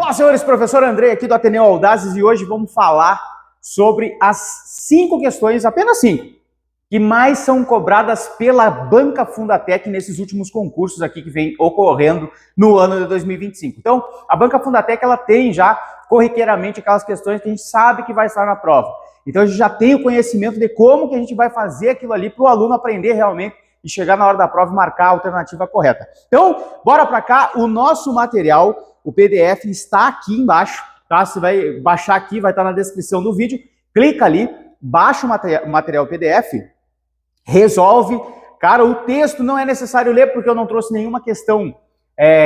Fala, senhores, professor Andrei aqui do Ateneu Audazes e hoje vamos falar sobre as 5 questões, apenas 5, que mais são cobradas pela Banca Fundatec nesses últimos concursos aqui que vem ocorrendo no ano de 2025. Então, a Banca Fundatec, ela tem já corriqueiramente aquelas questões que a gente sabe que vai estar na prova. Então, a gente já tem o conhecimento de como que a gente vai fazer aquilo ali para o aluno aprender realmente e chegar na hora da prova e marcar a alternativa correta. Então, bora para cá, o nosso material, o PDF está aqui embaixo, tá? Você vai baixar aqui, vai estar na descrição do vídeo, clica ali, baixa o material PDF, resolve. Cara, o texto não é necessário ler porque eu não trouxe nenhuma questão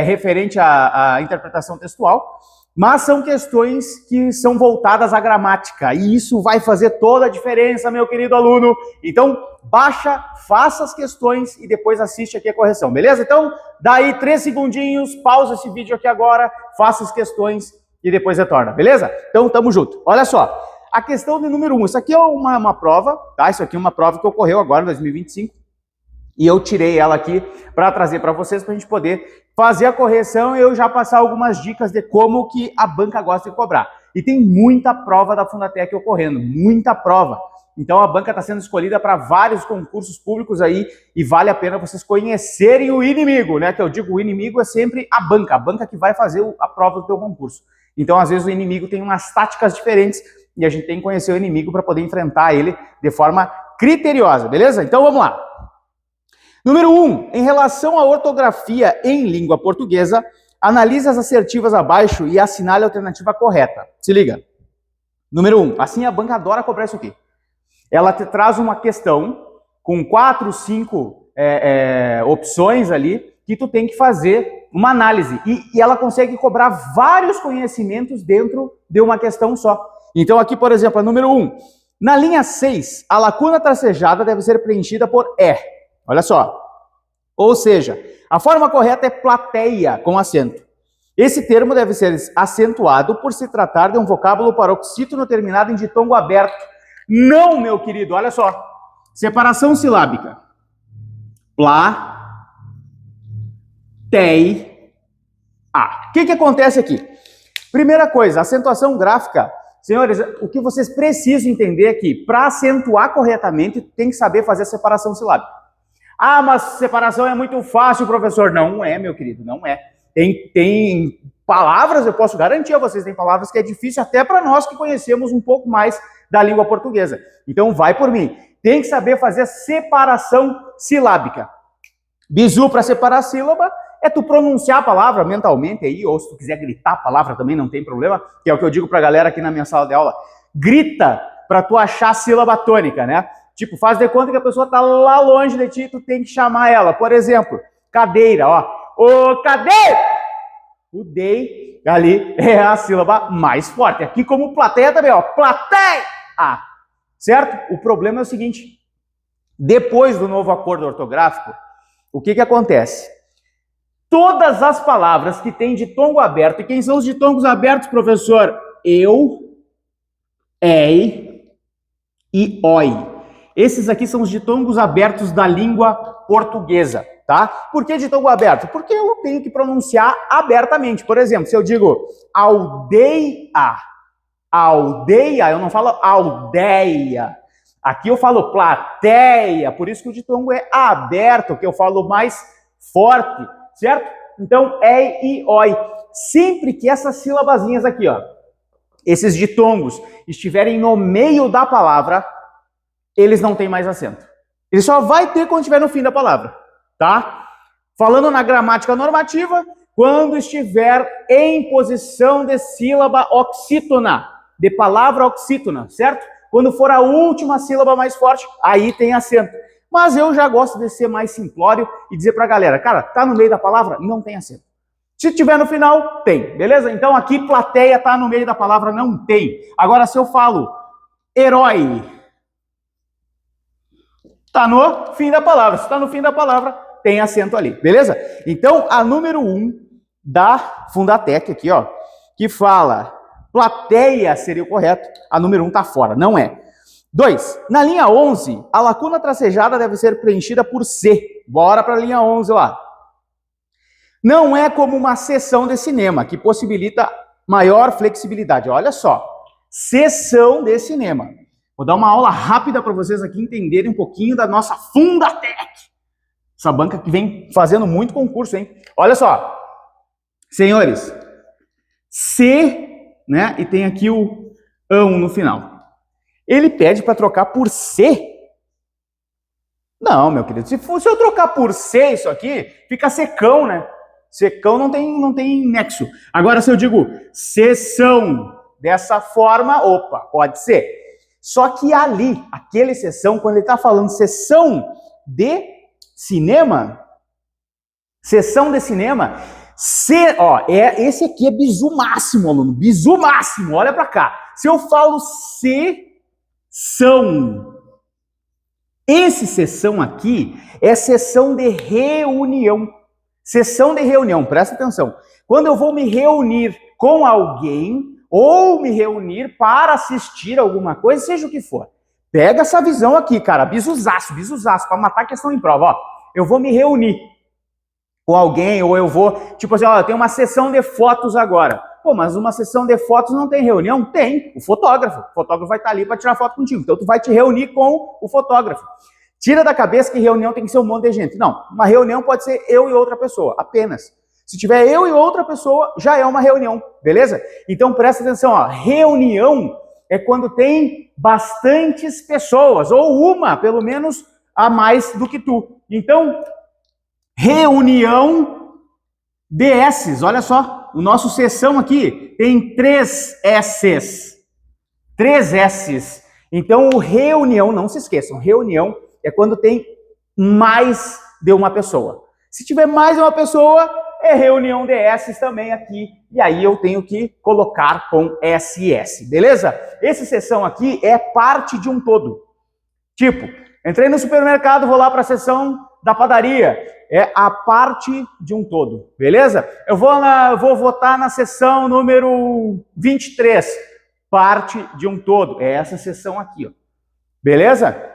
referente à interpretação textual, mas são questões que são voltadas à gramática e isso vai fazer toda a diferença, meu querido aluno. Então, baixa, faça as questões e depois assiste aqui a correção, beleza? Então, dá aí 3 segundinhos, pausa esse vídeo aqui agora, faça as questões e depois retorna, beleza? Então, tamo junto. Olha só, a questão de número 1, isso aqui é uma prova, tá? Isso aqui é uma prova que ocorreu agora em 2025. E eu tirei ela aqui para trazer para vocês, para a gente poder fazer a correção e eu já passar algumas dicas de como que a banca gosta de cobrar. E tem muita prova da Fundatec ocorrendo, muita prova. Então a banca está sendo escolhida para vários concursos públicos aí e vale a pena vocês conhecerem o inimigo, né? Que eu digo, o inimigo é sempre a banca que vai fazer a prova do teu concurso. Então às vezes o inimigo tem umas táticas diferentes e a gente tem que conhecer o inimigo para poder enfrentar ele de forma criteriosa, beleza? Então vamos lá. Número 1, em relação à ortografia em língua portuguesa, analise as assertivas abaixo e assinale a alternativa correta. Se liga. Número 1, assim a banca adora cobrar isso aqui. Ela te traz uma questão com 4, 5 opções ali que tu tem que fazer uma análise. E ela consegue cobrar vários conhecimentos dentro de uma questão só. Então aqui, por exemplo, a número 1. Na linha 6, a lacuna tracejada deve ser preenchida por E. Olha só, ou seja, a forma correta é plateia com acento. Esse termo deve ser acentuado por se tratar de um vocábulo paroxítono terminado em ditongo aberto. Não, meu querido, olha só. Separação silábica. Plateia. O que acontece aqui? Primeira coisa, acentuação gráfica. Senhores, o que vocês precisam entender é que para acentuar corretamente, tem que saber fazer a separação silábica. Ah, mas separação é muito fácil, professor. Não é, meu querido, não é. Tem palavras, eu posso garantir a vocês, tem palavras que é difícil até para nós que conhecemos um pouco mais da língua portuguesa. Então, vai por mim. Tem que saber fazer a separação silábica. Bizu para separar a sílaba é tu pronunciar a palavra mentalmente aí, ou se tu quiser gritar a palavra também não tem problema, que é o que eu digo para a galera aqui na minha sala de aula. Grita para tu achar a sílaba tônica, né? Tipo, faz de conta que a pessoa está lá longe de ti, tu tem que chamar ela. Por exemplo, cadeira, ó. Ô, cadeira! O dei ali é a sílaba mais forte. Aqui como plateia também, ó. Plateia! Certo? O problema é o seguinte. Depois do novo acordo ortográfico, o que acontece? Todas as palavras que têm ditongo aberto, e quem são os ditongos abertos, professor? Eu, ei e oi. Esses aqui são os ditongos abertos da língua portuguesa, tá? Por que ditongo aberto? Porque eu tenho que pronunciar abertamente. Por exemplo, se eu digo aldeia, eu não falo aldeia. Aqui eu falo plateia, por isso que o ditongo é aberto, que eu falo mais forte, certo? Então, e oi. Sempre que essas sílabazinhas aqui, ó, esses ditongos estiverem no meio da palavra, eles não têm mais acento. Ele só vai ter quando estiver no fim da palavra, tá? Falando na gramática normativa, quando estiver em posição de sílaba oxítona, de palavra oxítona, certo? Quando for a última sílaba mais forte, aí tem acento. Mas eu já gosto de ser mais simplório e dizer pra galera, cara, tá no meio da palavra? Não tem acento. Se tiver no final, tem, beleza? Então aqui plateia tá no meio da palavra, não tem. Agora se eu falo herói, tá no fim da palavra. Se tá no fim da palavra, tem acento ali, beleza? Então, a número 1 da Fundatec aqui, ó, que fala plateia seria o correto, a número 1 tá fora, não é. 2, na linha 11, a lacuna tracejada deve ser preenchida por C. Bora para a linha 11 lá. Não é como uma sessão de cinema, que possibilita maior flexibilidade. Olha só, seção de cinema. Vou dar uma aula rápida para vocês aqui entenderem um pouquinho da nossa Fundatec. Essa banca que vem fazendo muito concurso, hein? Olha só, senhores, C, né? E tem aqui o ão no final. Ele pede para trocar por C? Não, meu querido. Se eu trocar por C isso aqui, fica secão, né? Secão não tem nexo. Agora, se eu digo seção dessa forma, opa, pode ser. Só que ali, aquele seção, quando ele está falando seção de cinema, esse aqui é bizu máximo, aluno, bizu máximo, olha para cá. Se eu falo seção, esse seção aqui é seção de reunião. Seção de reunião, presta atenção. Quando eu vou me reunir com alguém ou me reunir para assistir alguma coisa, seja o que for. Pega essa visão aqui, cara, bizuzaço, para matar a questão em prova. Ó, eu vou me reunir com alguém ou eu vou, tipo assim, ó, eu tenho uma sessão de fotos agora. Pô, mas uma sessão de fotos não tem reunião? Tem, o fotógrafo. O fotógrafo vai estar ali para tirar foto contigo. Então tu vai te reunir com o fotógrafo. Tira da cabeça que reunião tem que ser um monte de gente. Não, uma reunião pode ser eu e outra pessoa, apenas. Se tiver eu e outra pessoa, já é uma reunião, beleza? Então presta atenção, ó, reunião é quando tem bastantes pessoas, ou uma, pelo menos, a mais do que tu. Então, reunião de S's, olha só, o nosso seção aqui tem 3 S's. 3 S's. Então, o reunião, não se esqueçam, reunião é quando tem mais de uma pessoa. Se tiver mais de uma pessoa, é reunião de S's também aqui. E aí eu tenho que colocar com SS, beleza? Esse seção aqui é parte de um todo. Tipo, entrei no supermercado, vou lá para a seção da padaria. É a parte de um todo, beleza? Eu vou votar na seção número 23. Parte de um todo. É essa seção aqui, ó. Beleza?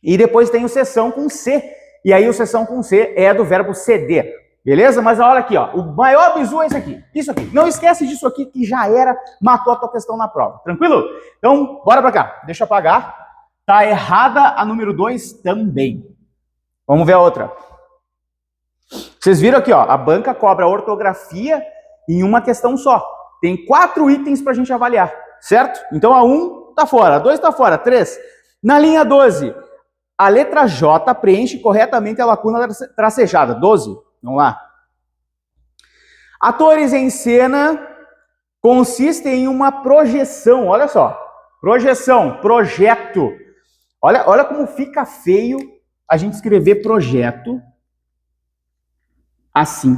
E depois tem o seção com C. E aí o seção com C é do verbo ceder. Beleza? Mas olha aqui, ó. O maior bizu é esse aqui. Isso aqui. Não esquece disso aqui que já era, matou a tua questão na prova. Tranquilo? Então, bora pra cá. Deixa eu apagar. Tá errada a número 2 também. Vamos ver a outra. Vocês viram aqui, ó. A banca cobra ortografia em uma questão só. Tem 4 itens pra gente avaliar. Certo? Então a 1 tá fora, a 2 tá fora, 3. Na linha 12, a letra J preenche corretamente a lacuna tracejada. 12, vamos lá. Atores em cena consistem em uma projeção, olha só. Projeção, projeto. Olha como fica feio a gente escrever projeto assim.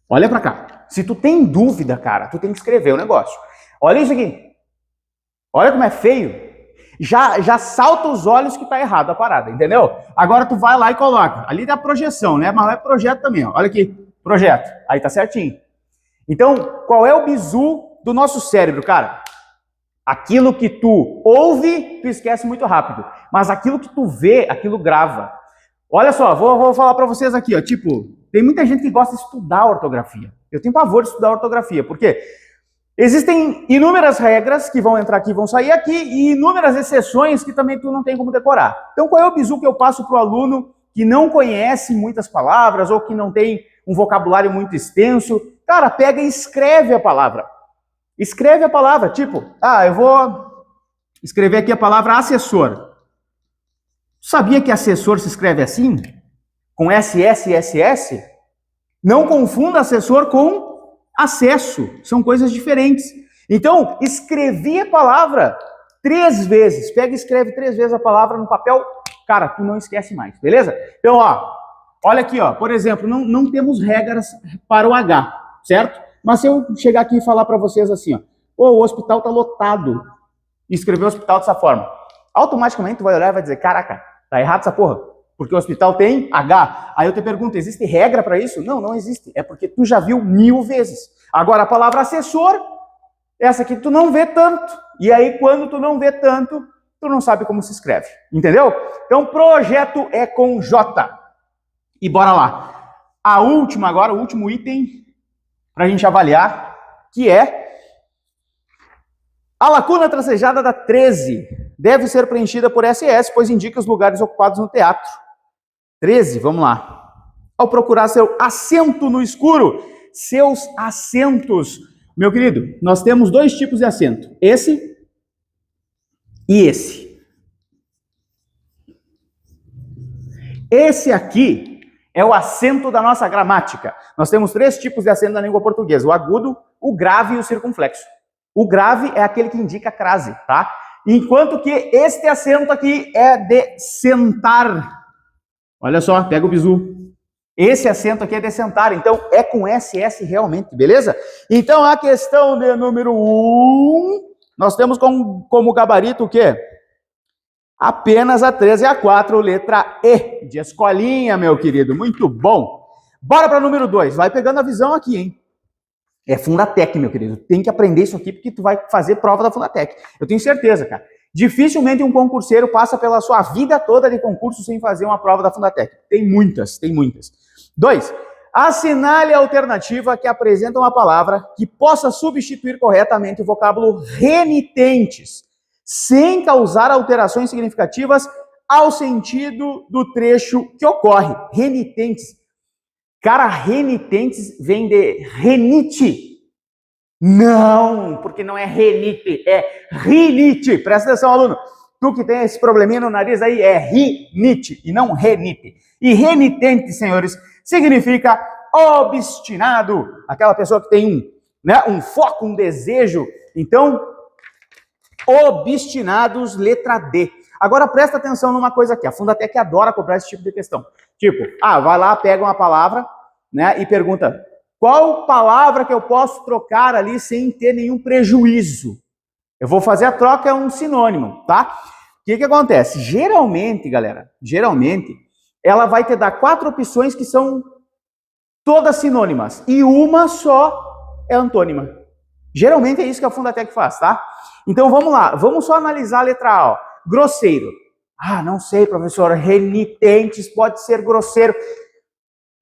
Olha pra cá. Se tu tem dúvida, cara, tu tem que escrever o negócio. Olha isso aqui. Olha como é feio. Já salta os olhos que tá errado a parada, entendeu? Agora tu vai lá e coloca. Ali dá projeção, né? Mas é projeto também, ó. Olha aqui, projeto. Aí tá certinho. Então, qual é o bizu do nosso cérebro, cara? Aquilo que tu ouve, tu esquece muito rápido. Mas aquilo que tu vê, aquilo grava. Olha só, vou falar pra vocês aqui, ó. Tipo, tem muita gente que gosta de estudar ortografia. Eu tenho pavor de estudar ortografia, porque existem inúmeras regras que vão entrar aqui e vão sair aqui e inúmeras exceções que também tu não tem como decorar. Então, qual é o bizu que eu passo para o aluno que não conhece muitas palavras ou que não tem um vocabulário muito extenso? Cara, pega e escreve a palavra. Escreve a palavra, tipo, eu vou escrever aqui a palavra assessor. Sabia que assessor se escreve assim? Com SSSS? Não confunda assessor com acesso, são coisas diferentes. Então, escrevi a palavra 3 vezes. Pega e escreve 3 vezes a palavra no papel. Cara, tu não esquece mais, beleza? Então, ó, olha aqui, ó. Por exemplo, não temos regras para o H, certo? Mas se eu chegar aqui e falar para vocês assim, ó, o hospital tá lotado, e escrever o hospital dessa forma, automaticamente tu vai olhar e vai dizer, caraca, tá errado essa porra. Porque o hospital tem H. Aí eu te pergunto, existe regra para isso? Não, não existe. É porque tu já viu 1000 vezes. Agora, a palavra assessor, essa aqui tu não vê tanto. E aí, quando tu não vê tanto, tu não sabe como se escreve. Entendeu? Então, projeto é com J. E bora lá. A última agora, o último item para a gente avaliar que é a lacuna tracejada da 13 deve ser preenchida por SS, pois indica os lugares ocupados no teatro. 13, vamos lá. Ao procurar seu assento no escuro, seus assentos. Meu querido, nós temos dois tipos de assento. Esse e esse. Esse aqui é o acento da nossa gramática. Nós temos três tipos de acento na língua portuguesa: o agudo, o grave e o circunflexo. O grave é aquele que indica a crase, tá? Enquanto que este acento aqui é de sentar. Olha só, pega o bizu. Esse acento aqui é de sentar, então é com SS realmente, beleza? Então a questão de número 1, nós temos como gabarito o quê? Apenas a 13 e a 4, letra E, de escolinha, meu querido, muito bom. Bora para número 2, vai pegando a visão aqui, hein? É Fundatec, meu querido, tem que aprender isso aqui porque tu vai fazer prova da Fundatec. Eu tenho certeza, cara. Dificilmente um concurseiro passa pela sua vida toda de concurso sem fazer uma prova da Fundatec. Tem muitas, tem muitas. 2. Assinale a alternativa que apresenta uma palavra que possa substituir corretamente o vocábulo renitentes, sem causar alterações significativas ao sentido do trecho que ocorre. Renitentes. Cara, renitentes vem de renite. Não, porque não é renite, é rinite. Presta atenção, aluno. Tu que tem esse probleminha no nariz aí, é rinite e não renite. E renitente, senhores, significa obstinado. Aquela pessoa que tem um foco, um desejo. Então, obstinados, letra D. Agora, presta atenção numa coisa aqui. A Fundatec adora cobrar esse tipo de questão. Tipo, vai lá, pega uma palavra, né, e pergunta: qual palavra que eu posso trocar ali sem ter nenhum prejuízo? Eu vou fazer a troca, é um sinônimo, tá? O que acontece? Geralmente, galera, ela vai te dar 4 opções que são todas sinônimas e uma só é antônima. Geralmente é isso que a Fundatec faz, tá? Então vamos lá, vamos só analisar a letra A, ó. Grosseiro. Não sei, professor, renitentes pode ser grosseiro.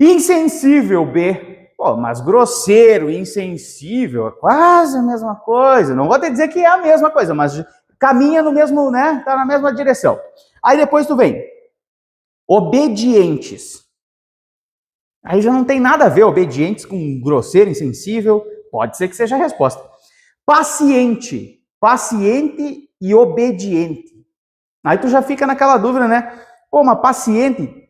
Insensível, B. Pô, mas grosseiro, insensível, é quase a mesma coisa. Não vou te dizer que é a mesma coisa, mas caminha no mesmo, né? Tá na mesma direção. Aí depois tu vem. Obedientes. Aí já não tem nada a ver obedientes com grosseiro, insensível. Pode ser que seja a resposta. Paciente. Paciente e obediente. Aí tu já fica naquela dúvida, né? Pô, mas paciente,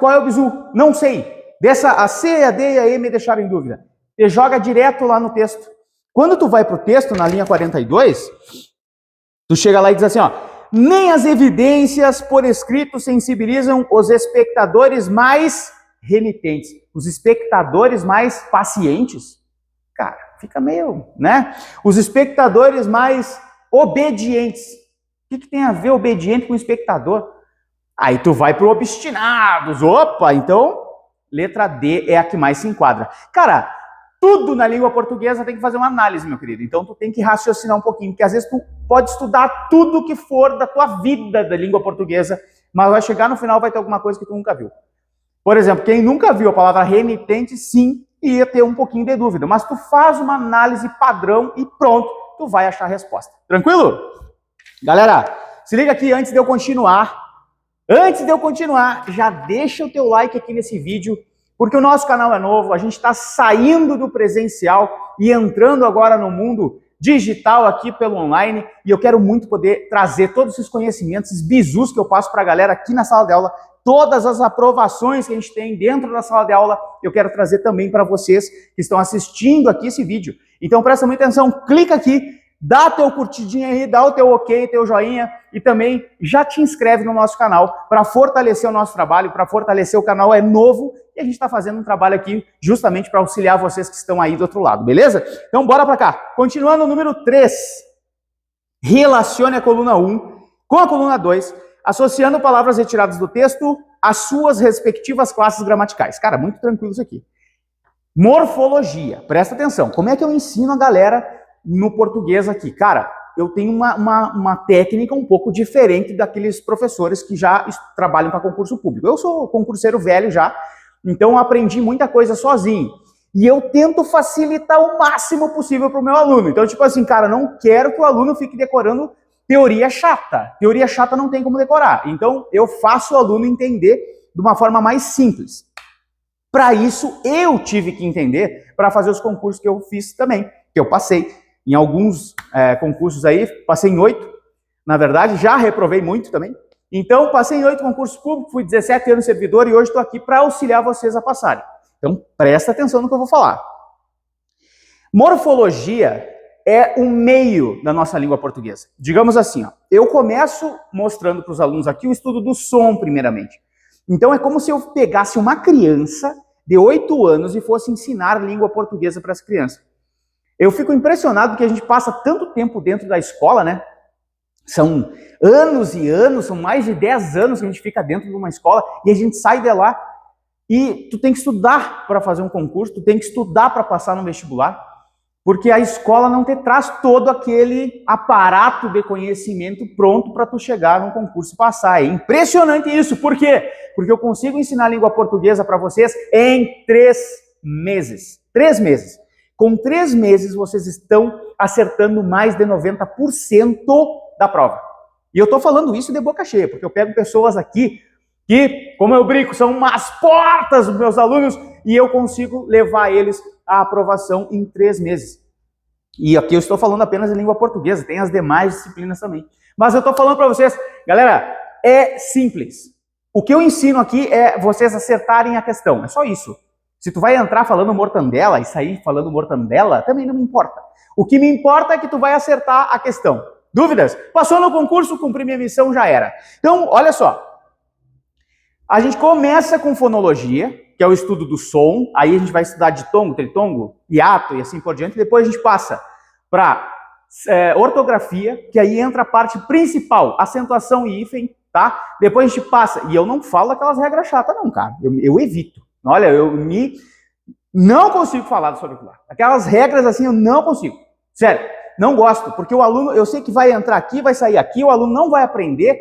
qual é o bizu? Não sei. A C, a D e a E me deixaram em dúvida. Você joga direto lá no texto. Quando tu vai pro texto, na linha 42, tu chega lá e diz assim, ó: nem as evidências por escrito sensibilizam os espectadores mais renitentes. Os espectadores mais pacientes? Cara, fica meio, né? Os espectadores mais obedientes. O que tem a ver obediente com espectador? Aí tu vai pro obstinados. Opa, então, letra D é a que mais se enquadra. Cara, tudo na língua portuguesa tem que fazer uma análise, meu querido. Então tu tem que raciocinar um pouquinho, porque às vezes tu pode estudar tudo que for da tua vida da língua portuguesa, mas vai chegar no final vai ter alguma coisa que tu nunca viu. Por exemplo, quem nunca viu a palavra renitente, sim, ia ter um pouquinho de dúvida, mas tu faz uma análise padrão e pronto, tu vai achar a resposta. Tranquilo? Galera, se liga aqui antes de eu continuar. Já deixa o teu like aqui nesse vídeo, porque o nosso canal é novo, a gente está saindo do presencial e entrando agora no mundo digital aqui pelo online, e eu quero muito poder trazer todos esses conhecimentos, esses bizus que eu passo para a galera aqui na sala de aula, todas as aprovações que a gente tem dentro da sala de aula, eu quero trazer também para vocês que estão assistindo aqui esse vídeo. Então presta muita atenção, clica aqui, dá teu curtidinha aí, dá o teu ok, teu joinha e também já te inscreve no nosso canal para fortalecer o nosso trabalho, para fortalecer o canal, é novo e a gente está fazendo um trabalho aqui justamente para auxiliar vocês que estão aí do outro lado, beleza? Então bora para cá. Continuando o número 3, relacione a coluna 1 com a coluna 2, associando palavras retiradas do texto às suas respectivas classes gramaticais. Cara, muito tranquilo isso aqui. Morfologia, presta atenção, como é que eu ensino a galera no português aqui? Cara, eu tenho uma técnica um pouco diferente daqueles professores que já trabalham para concurso público. Eu sou concurseiro velho já, então eu aprendi muita coisa sozinho. E eu tento facilitar o máximo possível para o meu aluno. Então, tipo assim, cara, não quero que o aluno fique decorando teoria chata. Teoria chata não tem como decorar. Então, eu faço o aluno entender de uma forma mais simples. Para isso, eu tive que entender para fazer os concursos que eu fiz também, que eu passei em alguns concursos aí, passei em 8, na verdade, já reprovei muito também. Então, passei em 8 concursos públicos, fui 17 anos servidor e hoje estou aqui para auxiliar vocês a passarem. Então, presta atenção no que eu vou falar. Morfologia é o meio da nossa língua portuguesa. Digamos assim, ó, eu começo mostrando para os alunos aqui o estudo do som, primeiramente. Então, é como se eu pegasse uma criança de 8 anos e fosse ensinar língua portuguesa para as crianças. Eu fico impressionado porque a gente passa tanto tempo dentro da escola, né? São anos e anos, são mais de 10 anos que a gente fica dentro de uma escola e a gente sai de lá e tu tem que estudar para fazer um concurso, tu tem que estudar para passar no vestibular, porque a escola não te traz todo aquele aparato de conhecimento pronto para tu chegar num concurso e passar. É impressionante isso. Por quê? Porque eu consigo ensinar a língua portuguesa para vocês em 3 meses. 3 meses. Com 3 meses, vocês estão acertando mais de 90% da prova. E eu estou falando isso de boca cheia, porque eu pego pessoas aqui que, como eu brinco, são umas portas dos meus alunos e eu consigo levar eles à aprovação em 3 meses. E aqui eu estou falando apenas em língua portuguesa, tem as demais disciplinas também. Mas eu estou falando para vocês, galera, é simples. O que eu ensino aqui é vocês acertarem a questão, é só isso. Se tu vai entrar falando mortandela e sair falando mortandela, também não me importa. O que me importa é que tu vai acertar a questão. Dúvidas? Passou no concurso, cumpri minha missão, já era. Então, olha só. A gente começa com fonologia, que é o estudo do som, aí a gente vai estudar ditongo, tritongo, hiato e assim por diante, depois a gente passa para ortografia, que aí entra a parte principal, acentuação e hífen, tá? Depois a gente passa, e eu não falo aquelas regras chatas não, cara, eu evito. Olha, não consigo falar sobre aquilo lá. Aquelas regras assim eu não consigo, sério, não gosto, porque o aluno, eu sei que vai entrar aqui, vai sair aqui, o aluno não vai aprender,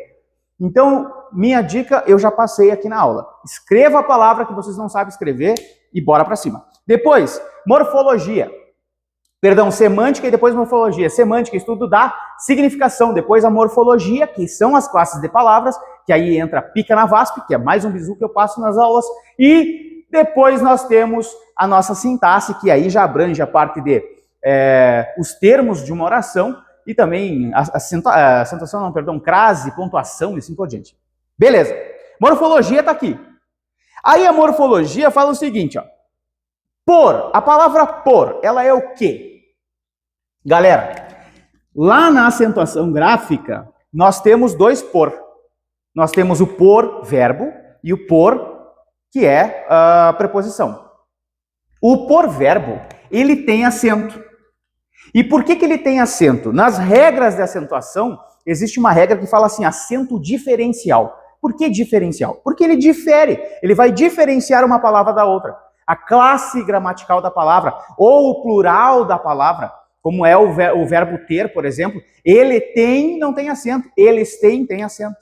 então... Minha dica, eu já passei aqui na aula. Escreva a palavra que vocês não sabem escrever e bora para cima. Depois, morfologia. Perdão, semântica e depois morfologia. Semântica, estudo da significação. Depois a morfologia, que são as classes de palavras, que aí entra pica na VASP, que é mais um bizu que eu passo nas aulas. E depois nós temos a nossa sintaxe, que aí já abrange a parte de os termos de uma oração e também acentuação, não, perdão, crase, pontuação e assim por diante. Beleza, morfologia está aqui. Aí a morfologia fala o seguinte, ó. Por, a palavra por, ela é o quê? Galera, lá na acentuação gráfica, nós temos 2 por. Nós temos o por verbo e o por, que é a preposição. O por verbo, ele tem acento. E por que ele tem acento? Nas regras de acentuação, existe uma regra que fala assim, acento diferencial. Por que diferencial? Porque ele difere, ele vai diferenciar uma palavra da outra. A classe gramatical da palavra, ou o plural da palavra, como é o verbo ter, por exemplo, ele tem, não tem acento, eles têm, tem acento.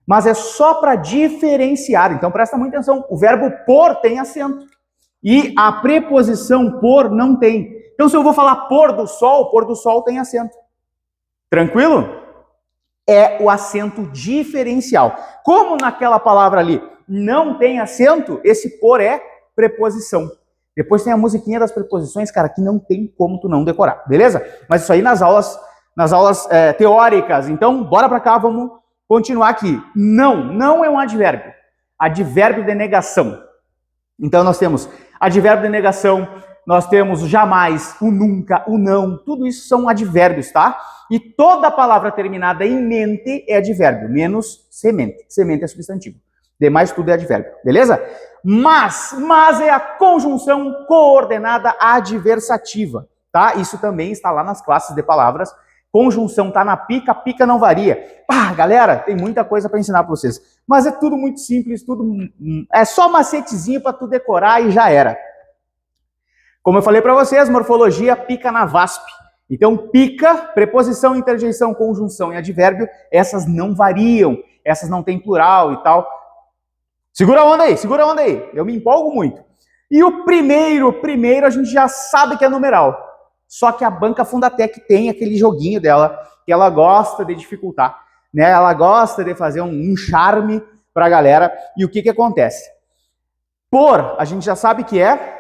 Mas é só para diferenciar, então presta muita atenção, o verbo por tem acento, e a preposição por não tem. Então se eu vou falar pôr do sol tem acento. Tranquilo? É o acento diferencial. Como naquela palavra ali não tem acento, esse por é preposição. Depois tem a musiquinha das preposições, cara, que não tem como tu não decorar, beleza? Mas isso aí nas aulas teóricas. Então, bora pra cá, vamos continuar aqui. Não é um advérbio. Advérbio de negação. Então nós temos advérbio de negação, nós temos o jamais, o nunca, o não, tudo isso são advérbios, tá? E toda palavra terminada em mente é advérbio, menos semente. Semente é substantivo. Demais tudo é advérbio, beleza? Mas é a conjunção coordenada adversativa, tá? Isso também está lá nas classes de palavras. Conjunção tá na pica, pica não varia. Ah, galera, tem muita coisa para ensinar para vocês. Mas é tudo muito simples, é só macetezinho para tu decorar e já era. Como eu falei para vocês, morfologia pica na VASP. Então, pica, preposição, interjeição, conjunção e advérbio, essas não variam, essas não tem plural e tal. Segura a onda aí, eu me empolgo muito. E o primeiro a gente já sabe que é numeral. Só que a banca Fundatec tem aquele joguinho dela que ela gosta de dificultar, né? Ela gosta de fazer um charme para a galera. E o que acontece? Por, a gente já sabe que é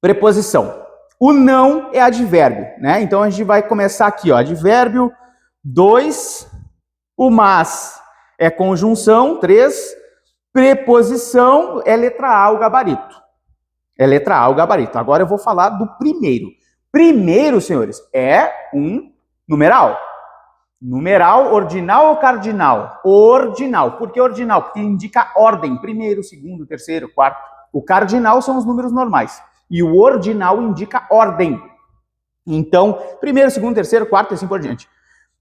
preposição. O não é advérbio, né? Então a gente vai começar aqui, ó, advérbio 2, o mas é conjunção 3, preposição é letra A, o gabarito. É letra A, o gabarito. Agora eu vou falar do primeiro. Primeiro, senhores, é um numeral. Numeral, ordinal ou cardinal? Ordinal. Por que ordinal? Porque indica ordem. Primeiro, segundo, terceiro, quarto. O cardinal são os números normais. E o ordinal indica ordem. Então, primeiro, segundo, terceiro, quarto e assim por diante.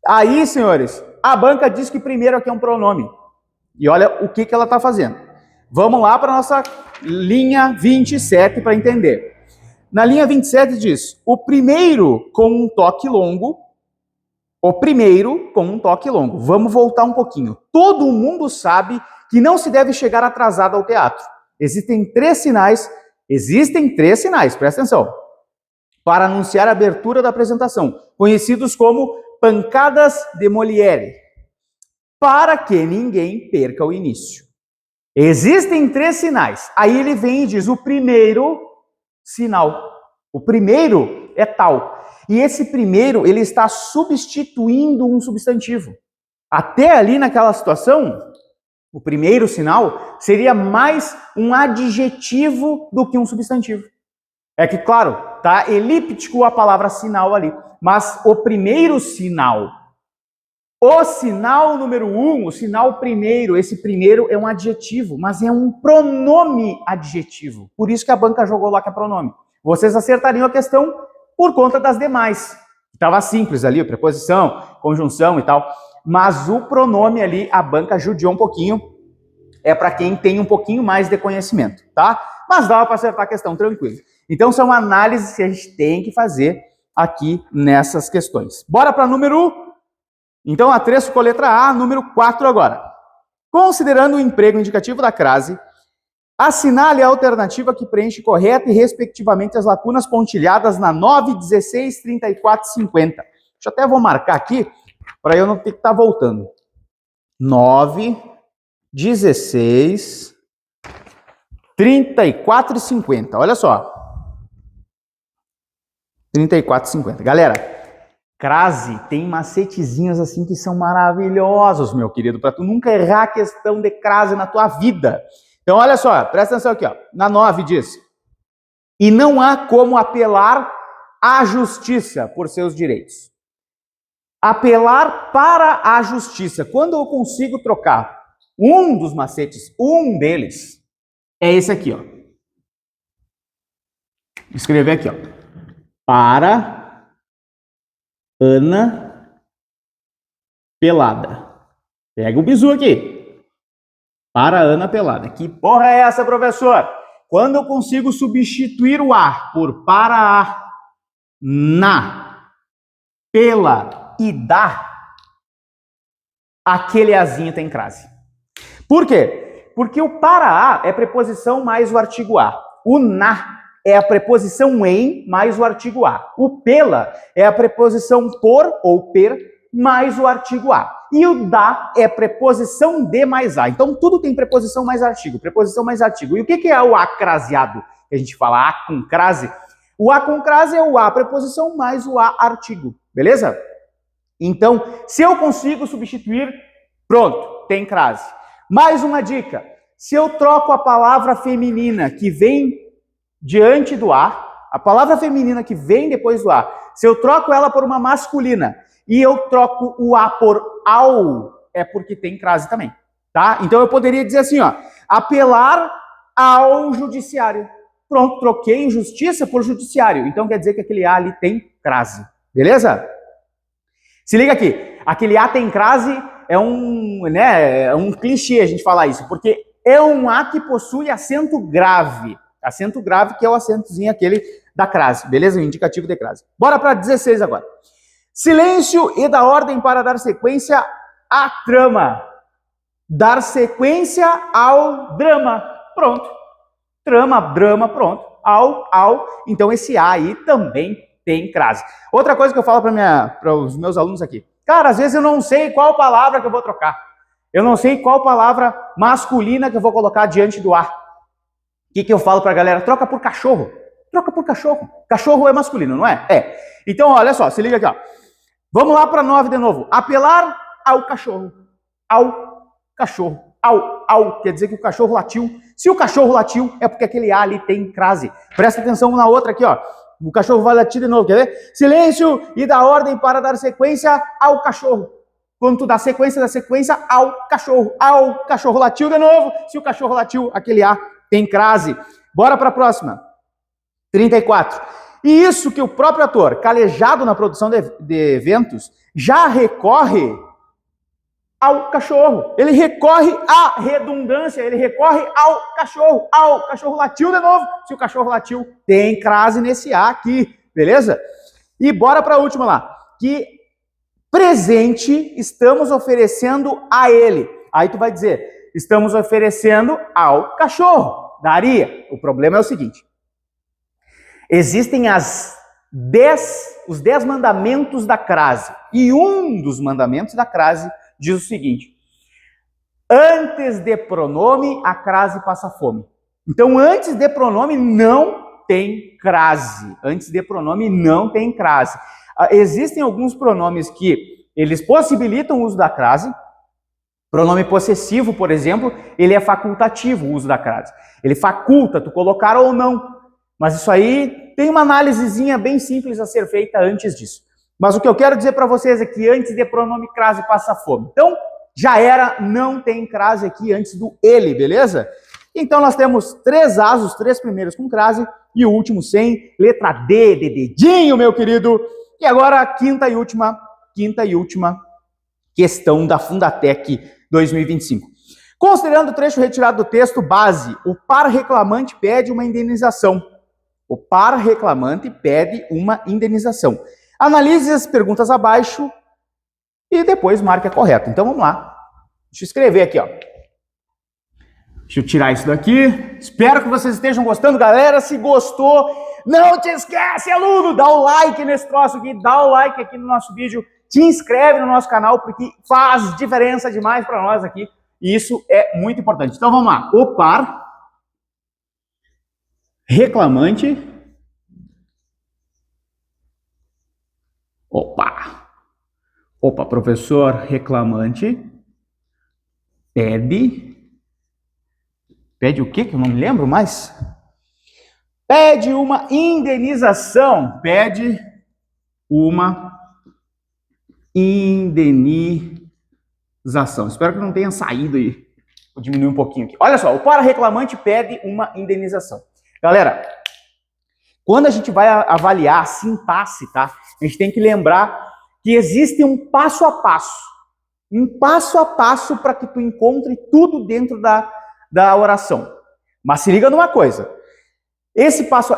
Aí, senhores, a banca diz que primeiro aqui é um pronome. E olha o que ela está fazendo. Vamos lá para a nossa linha 27 para entender. Na linha 27 diz, o primeiro com um toque longo. O primeiro com um toque longo. Vamos voltar um pouquinho. Todo mundo sabe que não se deve chegar atrasado ao teatro. Existem três sinais, presta atenção, para anunciar a abertura da apresentação, conhecidos como pancadas de Molière, para que ninguém perca o início. Existem três sinais. Aí ele vem e diz, o primeiro sinal. O primeiro é tal. E esse primeiro, ele está substituindo um substantivo. Até ali naquela situação, o primeiro sinal seria mais um adjetivo do que um substantivo. É que, claro, tá elíptico a palavra sinal ali. Mas o primeiro sinal, o sinal número 1, o sinal primeiro, esse primeiro é um adjetivo, mas é um pronome adjetivo. Por isso que a banca jogou lá que é pronome. Vocês acertariam a questão por conta das demais. Estava simples ali, preposição, conjunção e tal. Mas o pronome ali, a banca judiou um pouquinho. É para quem tem um pouquinho mais de conhecimento, tá? Mas dava para acertar a questão tranquilo. Então são análises que a gente tem que fazer aqui nessas questões. Bora para número... Então a 3 ficou letra A, número 4 agora. Considerando o emprego indicativo da crase, assinale a alternativa que preenche correta e respectivamente as lacunas pontilhadas na 9, 16, 34 e 50. Deixa eu até vou marcar aqui, para eu não ter que estar voltando. 9, 16, 34 e 50. Olha só. 34 e 50. Galera, crase tem macetezinhos assim que são maravilhosos, meu querido, para tu nunca errar a questão de crase na tua vida. Então, olha só, presta atenção aqui, ó. Na 9 diz, e não há como apelar à justiça por seus direitos. Apelar para a justiça. Quando eu consigo trocar um dos macetes, um deles, é esse aqui, ó. Escrever aqui, ó. Para Ana Pelada. Pega o bizu aqui. Para Ana Pelada. Que porra é essa, professor? Quando eu consigo substituir o a por para a, na, pela e da, aquele azinho tem crase. Por quê? Porque o para a é preposição mais o artigo a. O na é a preposição em mais o artigo a. O pela é a preposição por ou per mais o artigo a. E o da é preposição de mais a. Então tudo tem preposição mais artigo, preposição mais artigo. E o que é o acraseado? Que a gente fala a com crase. O a com crase é o a preposição mais o a artigo, beleza? Então, se eu consigo substituir, pronto, tem crase. Mais uma dica, se eu troco a palavra feminina que vem diante do a palavra feminina que vem depois do a, se eu troco ela por uma masculina e eu troco o a por ao, é porque tem crase também, tá? Então eu poderia dizer assim, ó, apelar ao judiciário. Pronto, troquei justiça por judiciário. Então quer dizer que aquele a ali tem crase, beleza? Se liga aqui, aquele a tem crase é um clichê a gente falar isso, porque é um a que possui acento grave. Acento grave que é o acentozinho aquele da crase, beleza? O indicativo de crase. Bora para 16 agora. Silêncio e dá ordem para dar sequência à trama. Dar sequência ao drama. Pronto. Trama, drama, pronto. Ao. Então esse A aí também tem crase. Outra coisa que eu falo para os meus alunos aqui. Cara, às vezes eu não sei qual palavra que eu vou trocar. Eu não sei qual palavra masculina que eu vou colocar diante do A. O que eu falo para a galera? Troca por cachorro. Troca por cachorro. Cachorro é masculino, não é? É. Então, olha só, se liga aqui, ó. Vamos lá para 9 de novo. Apelar ao cachorro. Ao cachorro. Ao. Quer dizer que o cachorro latiu. Se o cachorro latiu, é porque aquele A ali tem crase. Presta atenção na outra aqui, ó. O cachorro vai latir de novo, quer ver? Silêncio e dá ordem para dar sequência ao cachorro. Quando tu dá sequência ao cachorro. Ao cachorro latiu de novo. Se o cachorro latiu, aquele A tem crase. Bora para a próxima. 34. E isso que o próprio ator, calejado na produção de eventos, já recorre ao cachorro. Ele recorre à redundância, ele recorre ao cachorro. Ao cachorro latiu de novo. Se o cachorro latiu, tem crase nesse A aqui, beleza? E bora para a última lá. Que presente estamos oferecendo a ele. Aí tu vai dizer, estamos oferecendo ao cachorro. Daria. O problema é o seguinte. Existem os 10 mandamentos da crase. E um dos mandamentos da crase diz o seguinte: antes de pronome, a crase passa fome. Então, antes de pronome, não tem crase. Antes de pronome, não tem crase. Existem alguns pronomes que eles possibilitam o uso da crase. Pronome possessivo, por exemplo, ele é facultativo, o uso da crase. Ele faculta tu colocar ou não. Mas isso aí tem uma análisezinha bem simples a ser feita antes disso. Mas o que eu quero dizer para vocês é que antes de pronome crase passa fome. Então, já era, não tem crase aqui antes do ele, beleza? Então, nós temos 3 As, os 3 primeiros com crase e o último sem, letra D de dedinho, meu querido. E agora a quinta e última questão da Fundatec 2025. Considerando o trecho retirado do texto base, o par reclamante pede uma indenização. O par reclamante pede uma indenização. Analise as perguntas abaixo e depois marque a correta. Então vamos lá. Deixa eu escrever aqui, ó. Deixa eu tirar isso daqui. Espero que vocês estejam gostando, galera. Se gostou, não te esquece, aluno, dá o like nesse troço aqui, dá o like aqui no nosso vídeo, te inscreve no nosso canal porque faz diferença demais para nós aqui. E isso é muito importante. Então vamos lá. O par reclamante. Opa, professor reclamante pede o quê? Que eu não me lembro mais. Pede uma indenização. Pede uma indenização. Espero que não tenha saído aí. Vou diminuir um pouquinho aqui. Olha só, o par reclamante pede uma indenização. Galera, quando a gente vai avaliar a sintaxe, tá? A gente tem que lembrar que existe um passo a passo para que tu encontre tudo dentro da oração. Mas se liga numa coisa.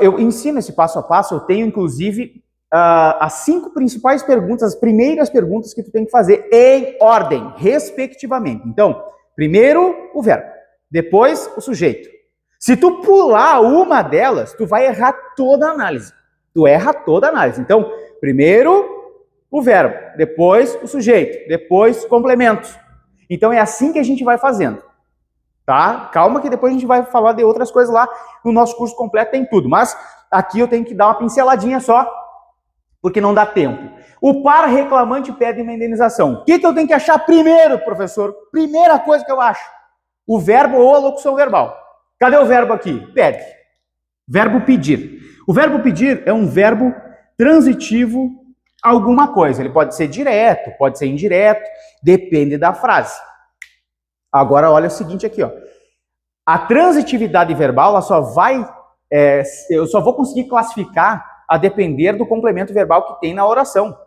Eu ensino esse passo a passo, eu tenho inclusive as 5 principais perguntas, as primeiras perguntas que tu tem que fazer em ordem, respectivamente. Então, primeiro o verbo, depois o sujeito. Se tu pular uma delas, tu vai errar toda a análise. Tu erra toda a análise. Então, primeiro o verbo, depois o sujeito, depois complementos. Então é assim que a gente vai fazendo. Tá? Calma que depois a gente vai falar de outras coisas lá. No nosso curso completo tem tudo. Mas aqui eu tenho que dar uma pinceladinha só, porque não dá tempo. O par reclamante pede uma indenização. O que eu tenho que achar primeiro, professor? Primeira coisa que eu acho. O verbo ou a locução verbal. Cadê o verbo aqui? Pede. Verbo pedir. O verbo pedir é um verbo transitivo a alguma coisa. Ele pode ser direto, pode ser indireto, depende da frase. Agora olha o seguinte aqui, ó. A transitividade verbal, ela só vai, eu só vou conseguir classificar a depender do complemento verbal que tem na oração.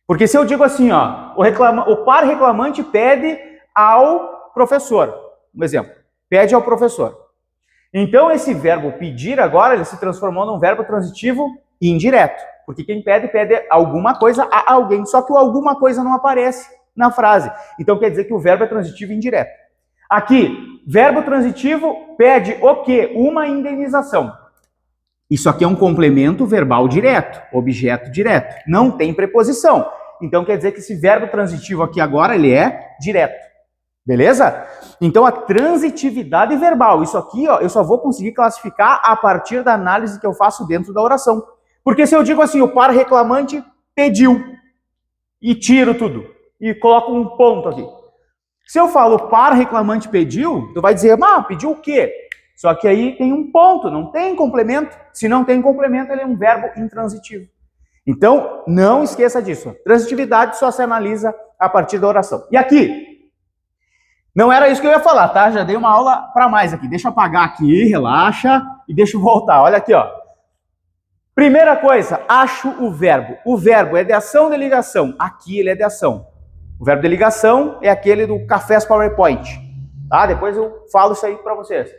Porque se eu digo assim, ó, o par reclamante pede ao professor, um exemplo, pede ao professor. Então esse verbo pedir agora, ele se transformou num verbo transitivo indireto, porque quem pede, pede alguma coisa a alguém, só que o alguma coisa não aparece na frase. Então quer dizer que o verbo é transitivo indireto. Aqui, verbo transitivo pede o quê? Uma indenização. Isso aqui é um complemento verbal direto, objeto direto. Não tem preposição. Então quer dizer que esse verbo transitivo aqui agora, ele é direto. Beleza? Então a transitividade verbal, isso aqui, ó, eu só vou conseguir classificar a partir da análise que eu faço dentro da oração. Porque se eu digo assim, o par reclamante pediu, e tiro tudo, e coloco um ponto aqui. Se eu falo o par reclamante pediu, tu vai dizer, pediu o quê? Só que aí tem um ponto, não tem complemento. Se não tem complemento, ele é um verbo intransitivo. Então, não esqueça disso. Transitividade só se analisa a partir da oração. E aqui, não era isso que eu ia falar, tá? Já dei uma aula para mais aqui. Deixa eu apagar aqui, relaxa, e deixa eu voltar. Olha aqui, ó. Primeira coisa, acho o verbo. O verbo é de ação ou de ligação? Aqui ele é de ação. O verbo de ligação é aquele do Cafés PowerPoint. Tá? Depois eu falo isso aí para vocês.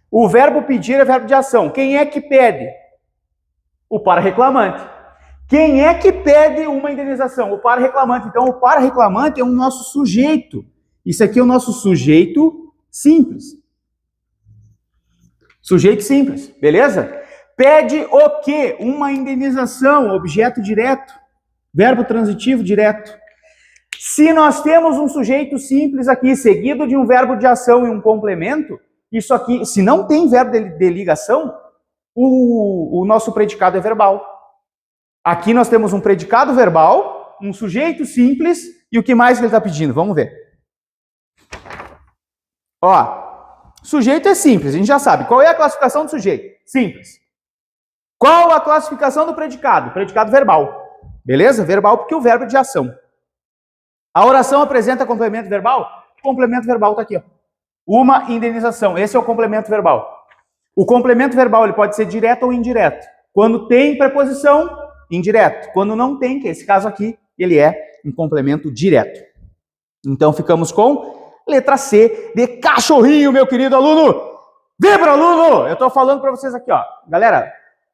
O verbo pedir é verbo de ação. Quem é que pede? O para-reclamante. Quem é que pede uma indenização? O para-reclamante. Então, o para-reclamante é o nosso sujeito. Isso aqui é o nosso sujeito simples. Sujeito simples, beleza? Pede o quê? Uma indenização, objeto direto. Verbo transitivo direto. Se nós temos um sujeito simples aqui, seguido de um verbo de ação e um complemento, isso aqui, se não tem verbo de ligação, o nosso predicado é verbal. Aqui nós temos um predicado verbal, um sujeito simples, e o que mais ele está pedindo? Vamos ver. Ó, sujeito é simples, a gente já sabe. Qual é a classificação do sujeito? Simples. Qual a classificação do predicado? Predicado verbal. Beleza? Verbal porque o verbo é de ação. A oração apresenta complemento verbal? O complemento verbal está aqui, ó. Uma indenização. Esse é o complemento verbal. O complemento verbal ele pode ser direto ou indireto. Quando tem preposição, indireto. Quando não tem, que é esse caso aqui, ele é um complemento direto. Então ficamos com letra C de cachorrinho, meu querido aluno. Vibra, aluno! Eu estou falando para vocês aqui, ó. Galera,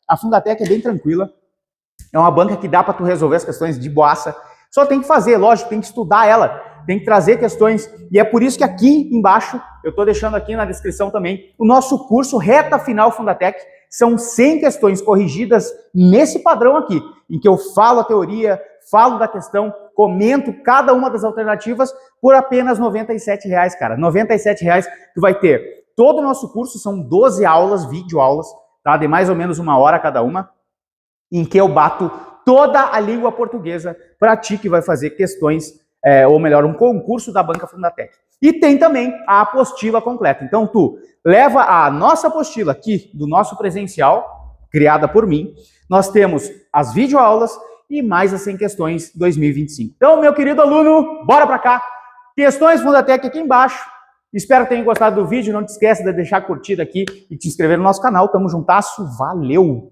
a Fundatec é bem tranquila. É uma banca que dá para tu resolver as questões de boaça. Só tem que fazer, lógico, tem que estudar ela, tem que trazer questões. E é por isso que aqui embaixo, eu estou deixando aqui na descrição também, o nosso curso Reta Final Fundatec. São 100 questões corrigidas nesse padrão aqui, em que eu falo a teoria, falo da questão, comento cada uma das alternativas por apenas R$ 97,00, cara. R$ 97,00 tu vai ter todo o nosso curso, são 12 aulas, videoaulas, tá? De mais ou menos 1 hora cada uma, em que eu bato toda a língua portuguesa para ti que vai fazer questões, ou melhor, um concurso da Banca Fundatec. E tem também a apostila completa. Então tu leva a nossa apostila aqui do nosso presencial, criada por mim. Nós temos as videoaulas e mais as 100 questões 2025. Então, meu querido aluno, bora para cá. Questões Fundatec aqui embaixo. Espero que tenham gostado do vídeo. Não te esqueça de deixar a curtida aqui e te inscrever no nosso canal. Tamo juntasso. Valeu!